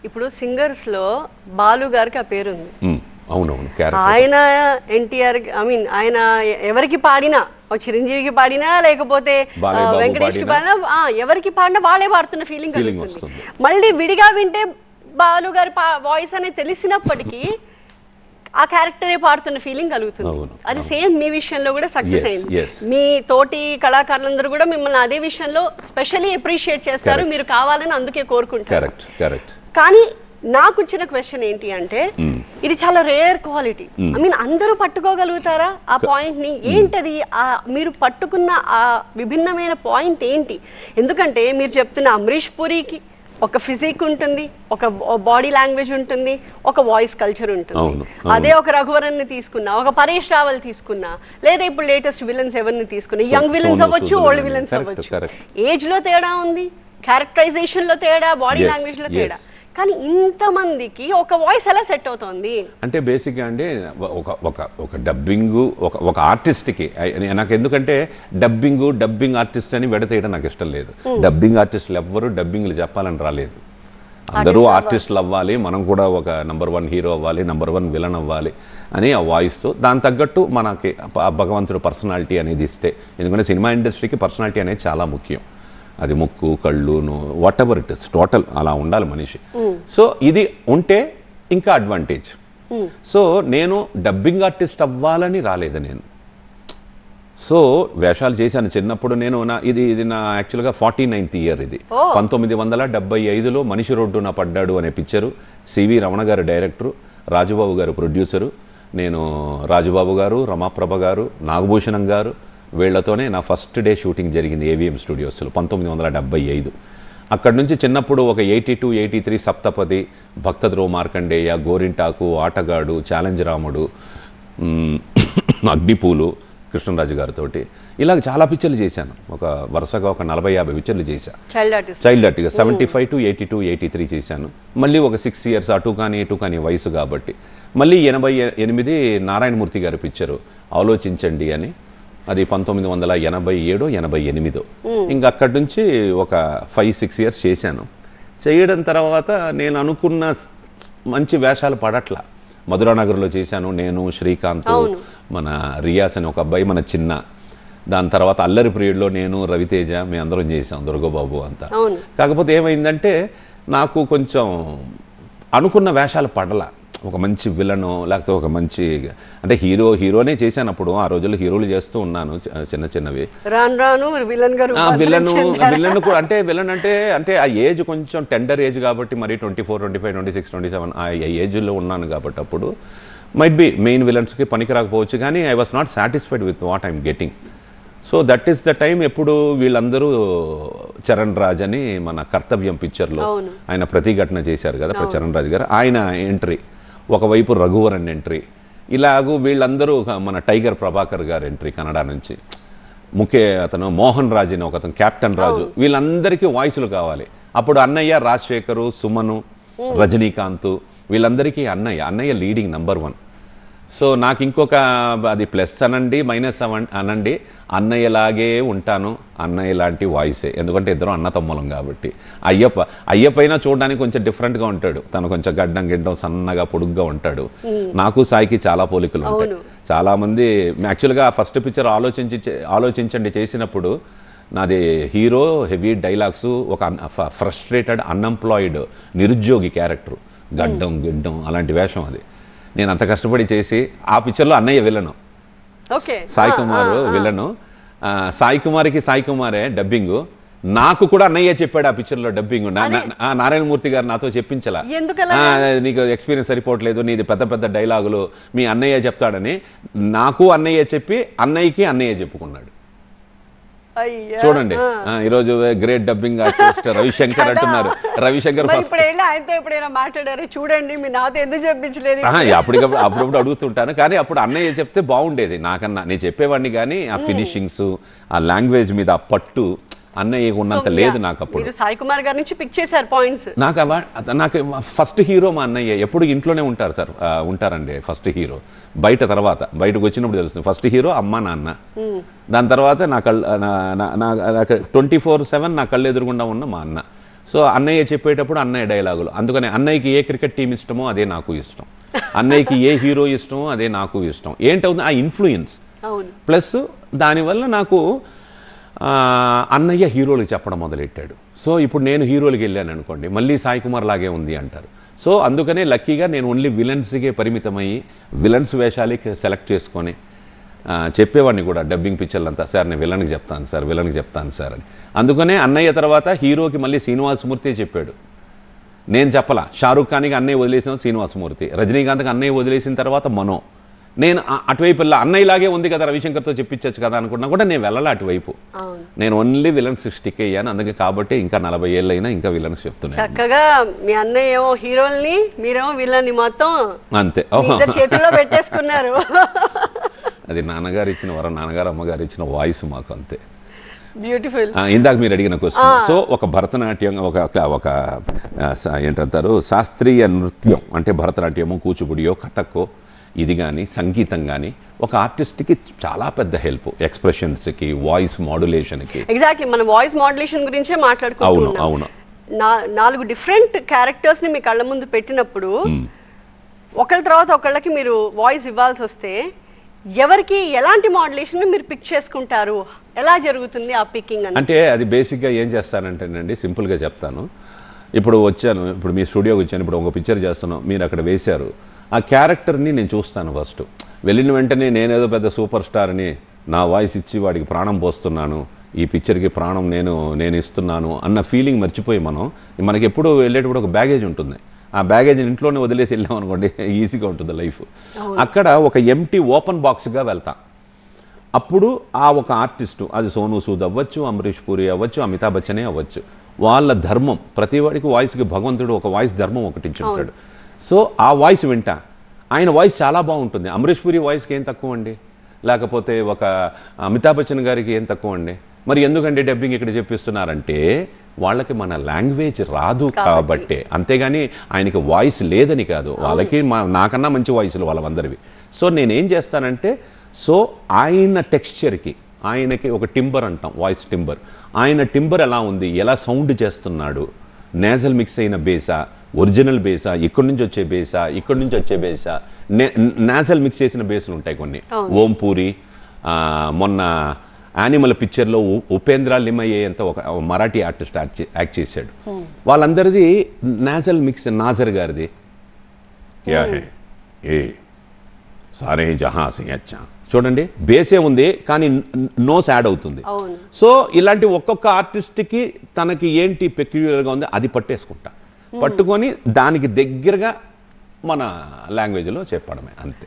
ఇప్పుడు సింగర్స్ లో బాలు గారికి ఆ పేరు ఉంది. అవునవును, ఆయన ఎన్టీఆర్ ఆయన ఎవరికి పాడినా, చిరంజీవికి పాడినా లేకపోతే వెంకటేష్ కి పాడినా, ఎవరికి పాడినా వాళ్ళే పాడుతున్న ఫీలింగ్ కలుగుతుంది. మళ్ళీ విడిగా వింటే బాలు గారి వాయిస్ అనేది తెలిసినప్పటికీ ఆ క్యారెక్టరే పాడుతున్న ఫీలింగ్ కలుగుతుంది. అది సేమ్ మీ విషయంలో కూడా సక్సెస్ అయింది. మీ తోటి కళాకారులందరూ కూడా మిమ్మల్ని అదే విషయంలో స్పెషల్లీ అప్రిషియేట్ చేస్తారు, మీరు కావాలని అందుకే కోరుకుంటారు. కానీ నాకు వచ్చిన క్వశ్చన్ ఏంటి అంటే, ఇది చాలా రేర్ క్వాలిటీ. అందరూ పట్టుకోగలుగుతారా ఆ పాయింట్ ని? ఏంటది మీరు పట్టుకున్న ఆ విభిన్నమైన పాయింట్ ఏంటి? ఎందుకంటే మీరు చెప్తున్న అమరీష్ పురికి ఒక ఫిజిక్ ఉంటుంది, ఒక బాడీ లాంగ్వేజ్ ఉంటుంది, ఒక వాయిస్ కల్చర్ ఉంటుంది. అదే ఒక రఘువరన్ ని తీసుకున్నా, ఒక పరేష్ రావల్ తీసుకున్నా, లేదా ఇప్పుడు లేటెస్ట్ విలన్స్ ఎవరిని తీసుకున్నా, యంగ్ విలన్స్ అవ్వచ్చు, ఓల్డ్ విలన్స్ అవ్వచ్చు, ఏజ్ లో తేడా ఉంది, క్యారెక్టరైజేషన్ లో తేడా, బాడీ లాంగ్వేజ్ లో తేడా. కానీ ఇంతమందికి ఒక వాయిస్ ఎలా సెట్ అవుతుంది అంటే బేసిక్గా అంటే ఒక డబ్బింగ్ ఒక ఆర్టిస్ట్కి నాకు, ఎందుకంటే డబ్బింగ్ ఆర్టిస్ట్ అని విడతీయడం నాకు ఇష్టం లేదు. డబ్బింగ్ ఆర్టిస్టులు ఎవ్వరూ డబ్బింగ్లు చెప్పాలని రాలేదు. అందరూ ఆర్టిస్టులు అవ్వాలి, మనం కూడా ఒక నంబర్ 1 హీరో అవ్వాలి, నంబర్ 1 విలన్ అవ్వాలి అని ఆ వాయిస్తో, దాని తగ్గట్టు మనకి భగవంతుడు పర్సనాలిటీ అనేది ఇస్తే, ఎందుకంటే సినిమా ఇండస్ట్రీకి పర్సనాలిటీ అనేది చాలా ముఖ్యం. అది ముక్కు, కళ్ళు, what ever it is, total అలా ఉండాలి మనిషి. సో ఇది ఉంటే ఇంకా అడ్వాంటేజ్. సో నేను డబ్బింగ్ ఆర్టిస్ట్ అవ్వాలని రాలేదు నేను. సో వేషాలు చేశాను చిన్నప్పుడు. నేను ఇది నా యాక్చువల్గా 49th ఇయర్. ఇది 1975లో మనిషి రోడ్డున పడ్డాడు అనే పిక్చరు. సివి రమణ గారు డైరెక్టరు, రాజుబాబు గారు ప్రొడ్యూసరు. నేను రాజుబాబు గారు, రమాప్రభ గారు, నాగభూషణం గారు వీళ్లతోనే నా ఫస్ట్ డే షూటింగ్ జరిగింది ఏవిఎం స్టూడియోస్లో 1975. అక్కడి నుంచి చిన్నప్పుడు ఒక 82, 83 సప్తపది, భక్తద్రోవ మార్కండేయ, గోరింటాకు, ఆటగాడు, ఛాలెంజ్ రాముడు, అగ్నిపూలు కృష్ణరాజు గారితో ఇలాగ చాలా పిక్చర్లు చేశాను. ఒక వరుసగా ఒక 40-50 పిక్చర్లు చేశాను చైల్డ్ ఆర్టిస్ట్గా. 75 to 82, 83 చేశాను. మళ్ళీ ఒక 6 years అటు కానీ వయసు కాబట్టి మళ్ళీ 88 నారాయణమూర్తి గారి పిక్చరు ఆలోచించండి అని, అది 1987, 88. ఇంకా అక్కడి నుంచి ఒక 5-6 years చేశాను. చేయడం తర్వాత నేను అనుకున్న మంచి వేషాలు పడట్ల. మధురానగర్లో చేశాను నేను, శ్రీకాంత్, మన రియాస్ అని ఒక అబ్బాయి, మన చిన్న. దాని తర్వాత అల్లరి పీరియడ్లో నేను, రవితేజ, మేము అందరం చేసాం, దుర్గబాబు అంతా. కాకపోతే ఏమైందంటే నాకు కొంచెం అనుకున్న వేషాలు పడల. ఒక మంచి విలను, లేకపోతే ఒక మంచి అంటే హీరోనే చేశాను. అప్పుడు ఆ రోజుల్లో హీరోలు చేస్తూ ఉన్నాను చిన్నవి. విలన్ కూడా అంటే విలన్ అంటే ఆ ఏజ్ కొంచెం టెండర్ ఏజ్ కాబట్టి, మరి 24, 25, 26, 27 ఆ ఏజ్లో ఉన్నాను కాబట్టి అప్పుడు మైట్ బి మెయిన్ విలన్స్కి పనికి రాకపోవచ్చు. కానీ I was not satisfied with what I'm getting. So that is the time ఎప్పుడు వీళ్ళందరూ చరణ్ రాజ్ అని మన కర్తవ్యం పిక్చర్లో ఆయన ప్రతిఘటన చేశారు కదా చరణ్ రాజ్ గారు, ఆయన ఎంట్రీ, ఒకవైపు రఘువరన్ ఎంట్రీ, ఇలాగూ వీళ్ళందరూ మన టైగర్ ప్రభాకర్ గారు ఎంట్రీ కన్నడ నుంచి, అతను మోహన్ రాజ్ అని ఒకతను, కెప్టెన్ రాజు, వీళ్ళందరికీ వాయిస్లు కావాలి. అప్పుడు అన్నయ్య, రాజశేఖరు, సుమను, రజనీకాంత్, వీళ్ళందరికీ అన్నయ్య లీడింగ్ నంబర్ 1. సో నాకు ఇంకొక అది ప్లస్ అనండి మైనస్ అనండి, అన్నయ్యలాగే ఉంటాను, అన్నయ్య లాంటి వాయిసే. ఎందుకంటే ఇద్దరం అన్నతమ్ములం కాబట్టి. అయ్యప్ప అయినా చూడడానికి కొంచెం డిఫరెంట్గా ఉంటాడు. తను కొంచెం గడ్డం సన్నగా పొడుగ్గా ఉంటాడు. నాకు సాయికి చాలా పోలికలు ఉంటాయి. చాలామంది యాక్చువల్గా ఫస్ట్ పిక్చర్ ఆలోచించండి చేసినప్పుడు నాది హీరో, హెవీ డైలాగ్స్, ఒక ఫ్రస్ట్రేటెడ్ అన్ఎంప్లాయిడ్ నిరుద్యోగి క్యారెక్టర్, గడ్డం అలాంటి వేషం. అది నేను అంత కష్టపడి చేసి ఆ పిక్చర్లో అన్నయ్య విలను, సాయి కుమార్ విలను. సాయి కుమారే డబ్బింగ్. నాకు కూడా అన్నయ్య చెప్పాడు ఆ పిక్చర్లో డబ్బింగ్. నారాయణమూర్తి గారు నాతో చెప్పించలా, నీకు ఎక్స్పీరియన్స్ సరిపోవట్లేదు, నీది పెద్ద డైలాగులు మీ అన్నయ్య చెప్తాడని. నాకు అన్నయ్య చెప్పి అన్నయ్యకి అన్నయ్య చెప్పుకున్నాడు. చూడండి ఈరోజు గ్రేట్ డబ్బింగ్ ఆర్టిస్ట్ రవిశంకర్ అంటున్నారు. రవిశంకర్ మాట్లాడారు చూడండి, మీ నాతో ఎందుకు చెప్పించలేదు. అప్పుడప్పుడు అడుగుతుంటాను. కానీ అప్పుడు అన్నయ్య చెప్తే బాగుండేది నాకన్నా. నేను చెప్పేవాడిని కానీ ఆ ఫినిషింగ్స్, ఆ లాంగ్వేజ్ మీద ఆ పట్టు అన్నయ్య ఉన్నంత లేదు నాకు. అప్పుడు సాయి కుమార్ గారి నుంచి పిక్ చేశారు పాయింట్స్. నాకు ఫస్ట్ హీరో మా అన్నయ్య. ఎప్పుడు ఇంట్లోనే ఉంటారు సార్, ఉంటారండి ఫస్ట్ హీరో. బయటకు వచ్చినప్పుడు తెలుస్తుంది ఫస్ట్ హీరో అమ్మ నాన్న. దాని తర్వాత నా 24/7 నా కళ్ళు ఎదురుగుండా ఉన్న మా అన్న. సో అన్నయ్య చెప్పేటప్పుడు అన్నయ్య డైలాగులు, అందుకని అన్నయ్యకి ఏ క్రికెట్ టీం ఇష్టమో అదే నాకు ఇష్టం, అన్నయ్యకి ఏ హీరో ఇష్టమో అదే నాకు ఇష్టం. ఏంటవుతుంది ఆ ఇన్ఫ్లుయెన్స్, ప్లస్ దానివల్ల నాకు అన్నయ్య హీరోలకు చెప్పడం మొదలెట్టాడు. సో ఇప్పుడు నేను హీరోలకి వెళ్ళాను అనుకోండి, మళ్ళీ సాయి కుమార్ లాగే ఉంది అంటారు. సో అందుకనే లక్కీగా నేను ఓన్లీ విలన్స్కే పరిమితమయ్యి విలన్స్ వేషాలకి సెలెక్ట్ చేసుకొని చెప్పేవాడిని కూడా డబ్బింగ్ పిక్చర్లంతా, సార్ నేను విలన్కి చెప్తాను సార్, విలన్కి చెప్తాను సార్ అని. అందుకనే అన్నయ్య తర్వాత హీరోకి మళ్ళీ శ్రీనివాసమూర్తి చెప్పాడు, నేను చెప్పలా. షారూఖ్ ఖాన్కి అన్నయ్య వదిలేసిన శ్రీనివాసమూర్తి, రజనీకాంత్కి అన్నయ్య వదిలేసిన తర్వాత మనో. నేను అటువైపు వెళ్ళా, అన్నయ్యలాగే ఉంది కదా రవిశంకర్తో చెప్పించచ్చు కదా అనుకున్నా కూడా నేను వెళ్ళాలి అటువైపు. నేను ఓన్లీ విలన్స్ స్టిక్ అయ్యాను. అందుకే కాబట్టి ఇంకా 40 ఏళ్ళు అయినా ఇంకా విలన్స్ చెప్తున్నాను. చక్కగా మీ అన్నయ్య ఏమో హీరోల్ని, మీరేమో విలన్ని మొత్తం అంతే చేతుల్లో పెట్టేసుకున్నారు. అది నాన్నగారు ఇచ్చిన వరం, నాన్నగారు అమ్మగారు ఇచ్చిన వాయిస్ మాకు, అంతే. బ్యూటిఫుల్. ఇందాక మీరు అడిగిన క్వశ్చన్. సో ఒక భరతనాట్యం, ఒక ఏంటంటారు శాస్త్రీయ నృత్యం అంటే భరతనాట్యమో కూచిపూడియో కథక్కో ఇది కానీ సంగీతం కానీ ఒక ఆర్టిస్ట్కి చాలా పెద్ద హెల్ప్, ఎక్స్ప్రెషన్స్కి, వాయిస్ మాడ్యులేషన్కి. ఎగ్జాక్ట్లీ మనం వాయిస్ మాడ్యులేషన్ గురించే మాట్లాడుకుంటున్నాం. అవును. 4 డిఫరెంట్ క్యారెక్టర్స్ని మీ కళ్ళ ముందు పెట్టినప్పుడు ఒకళ్ళ తర్వాత ఒకళ్ళకి మీరు వాయిస్ ఇవ్వాల్సి వస్తే ఎవరికి ఎలాంటి మాడ్యులేషన్ మీరు పిక్ చేసుకుంటారు, ఎలా జరుగుతుంది ఆ పికింగ్ అంటే అది బేసిక్గా ఏం చేస్తానంటేనండి, సింపుల్గా చెప్తాను. ఇప్పుడు వచ్చాను, ఇప్పుడు మీ స్టూడియోకి వచ్చాను, ఇప్పుడు ఒక పిక్చర్ చేస్తున్నాం, మీరు అక్కడ వేశారు, ఆ క్యారెక్టర్ని నేను చూస్తాను ఫస్ట్. వెళ్ళిన వెంటనే నేనేదో పెద్ద సూపర్ స్టార్ని నా వాయిస్ ఇచ్చి వాడికి ప్రాణం పోస్తున్నాను, ఈ పిక్చర్కి ప్రాణం నేను ఇస్తున్నాను అన్న ఫీలింగ్ మర్చిపోయి మనకి ఎప్పుడు వెళ్ళేటప్పుడు ఒక బ్యాగేజ్ ఉంటుంది, ఆ బ్యాగేజ్ ఇంట్లోనే వదిలేసి వెళ్ళాం అనుకోండి ఈజీగా ఉంటుంది లైఫ్. అక్కడ ఒక ఎంటీ ఓపెన్ బాక్స్గా వెళ్తా. అప్పుడు ఆ ఒక ఆర్టిస్టు, అది సోనూ సూద్ అవ్వచ్చు, అమరీష్ పూరి అవ్వచ్చు, అమితాబ్ బచ్చనే అవ్వచ్చు, వాళ్ళ ధర్మం, ప్రతి వాడికి వాయిస్కి భగవంతుడు ఒక వాయిస్ ధర్మం ఒకటి ఇచ్చుంటాడు. సో ఆ వాయిస్ వింటా, ఆయన వాయిస్ చాలా బాగుంటుంది. అమరీష్ పూరి వాయిస్కి ఏం తక్కువ అండి, లేకపోతే ఒక అమితాబ్ బచ్చన్ గారికి ఏం తక్కువ అండి. మరి ఎందుకంటే డబ్బింగ్ ఇక్కడ చెప్పిస్తున్నారంటే వాళ్ళకి మన లాంగ్వేజ్ రాదు కాబట్టే, అంతేగాని ఆయనకి వాయిస్ లేదని కాదు, వాళ్ళకి నాకన్నా మంచి వాయిస్లు వాళ్ళందరివి. సో నేనేం చేస్తానంటే, సో ఆయన టెక్స్చర్కి, ఆయనకి ఒక టింబర్ అంటాం, వాయిస్ టింబర్, ఆయన టింబర్ ఎలా ఉంది, ఎలా సౌండ్ చేస్తున్నాడు, నేజల్ మిక్స్ అయిన బేసా, ఒరిజినల్ బేసా, ఇక్కడి నుంచి వచ్చే బేసా, ఇక్కడి నుంచి వచ్చే బేసా, నేజల్ మిక్స్ చేసిన బేసులు ఉంటాయి కొన్ని. ఓం పూరి, మొన్న యానిమల్ పిక్చర్లో ఉపేంద్ర లిమయ్యే అంత ఒక మరాఠీ ఆర్టిస్ట్ యాక్ట్ చేశాడు, వాళ్ళందరిది నేజల్ మిక్స్. నాజర్ గారిది క్యా హై ఏ సారే జహా సి అచ్చా, చూడండి బేసే ఉంది కానీ నోస్ యాడ్ అవుతుంది. సో ఇలాంటి ఒక్కొక్క ఆర్టిస్ట్కి తనకి ఏంటి పెక్యులర్గా ఉంది అది పట్టుకొని దానికి దగ్గరగా మన లాంగ్వేజ్లో చెప్పడమే, అంతే.